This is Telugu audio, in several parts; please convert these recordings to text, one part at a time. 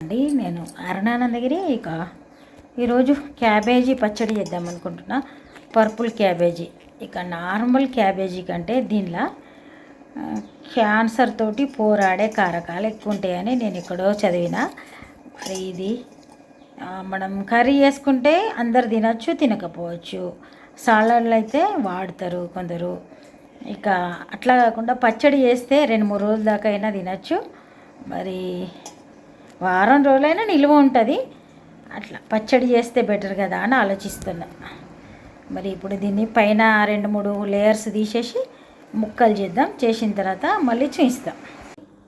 అండి నేను అరుణానందగిరి ఈరోజు క్యాబేజీ పచ్చడి చేద్దాం అనుకుంటున్నా. Purple cabbage. నార్మల్ క్యాబేజీ కంటే దీనిలో క్యాన్సర్ తోటి పోరాడే కారకాలు ఎక్కువ ఉంటాయని నేను ఎక్కడో చదివిన. మరి ఇది మనం కర్రీ చేసుకుంటే అందరు తినచ్చు, తినకపోవచ్చు. సాలడ్లు అయితే వాడతారు కొందరు. అట్లా కాకుండా పచ్చడి చేస్తే 2-3 రోజుల దాకా అయినా తినచ్చు. మరి వారం రోజులైనా నిల్వ ఉంటుంది. అట్లా పచ్చడి చేస్తే బెటర్ కదా అని ఆలోచిస్తున్నా. మరి ఇప్పుడు దీన్ని పైన 2-3 లేయర్స్ తీసేసి ముక్కలు చేద్దాం. చేసిన తర్వాత మళ్ళీ చూపిస్తాం.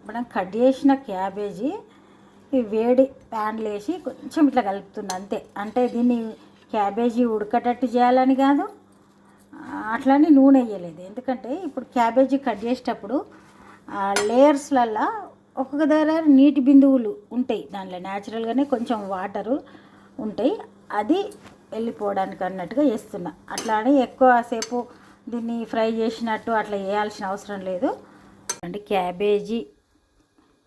మనం కట్ చేసిన క్యాబేజీ వేడి ప్యాన్లో వేసి కొంచెం ఇట్లా కలుపుతున్నా అంతే. అంటే దీన్ని క్యాబేజీ ఉడకటట్టు చేయాలని కాదు, అట్లని నూనె వేయలేదు. ఎందుకంటే ఇప్పుడు క్యాబేజీ కట్ చేసేటప్పుడు లేయర్స్లల్లో ఒక్కొక్క దగ్గర నీటి బిందువులు ఉంటాయి. దాంట్లో న్యాచురల్గానే కొంచెం వాటరు ఉంటాయి. అది వెళ్ళిపోవడానికి అన్నట్టుగా చేస్తున్నా. అట్లా అని ఎక్కువసేపు దీన్ని ఫ్రై చేసినట్టు అట్లా వేయాల్సిన అవసరం లేదు. అంటే క్యాబేజీ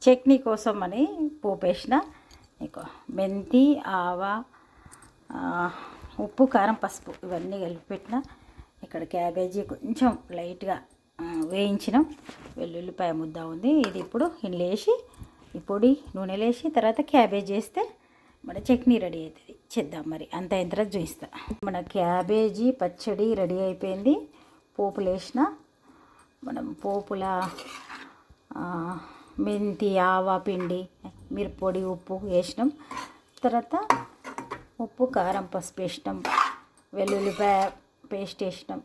చట్నీ కోసం అని పోపేసిన. మెంతి, ఆవా, ఉప్పు, కారం, పసుపు ఇవన్నీ కలిపి పెట్టిన. క్యాబేజీ కొంచెం లైట్గా వేయించినాం. వెల్లుల్లిపాయ ముద్ద ఉంది. ఇది ఇప్పుడు ఇందులో వేసి ఈ పొడి నూనెలో వేసి తర్వాత క్యాబేజీ వేస్తే మన చట్నీ రెడీ అవుతుంది. చేద్దాం. మరి అంత అయిన తర్వాత చూపిస్తా. మన క్యాబేజీ పచ్చడి రెడీ అయిపోయింది. పోపులు వేసిన. మనం పోపుల మెంతి, ఆవా పిండి, మిరప్పొడి, ఉప్పు వేసినాం. తర్వాత ఉప్పు, కారం, పసుపు వేసినాం. వెల్లుల్లిపాయ పేస్ట్ వేసినాం.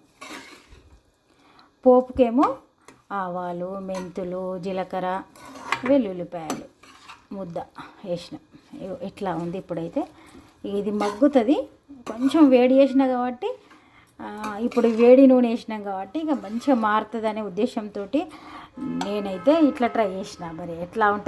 పోపుకేమో ఆవాలు, మెంతులు, జీలకర్ర, వెల్లుల్లిపాయలు ముద్ద వేసినాం. ఇట్లా ఉంది. ఇప్పుడైతే ఇది మగ్గుతుంది. కొంచెం వేడి చేసినా కాబట్టి ఇప్పుడు వేడి నూనె వేసినాం కాబట్టి మంచిగా మారుతుంది అనే ఉద్దేశంతో నేనైతే ఇట్లా ట్రై చేసిన. మరి ఎట్లా ఉంటుంది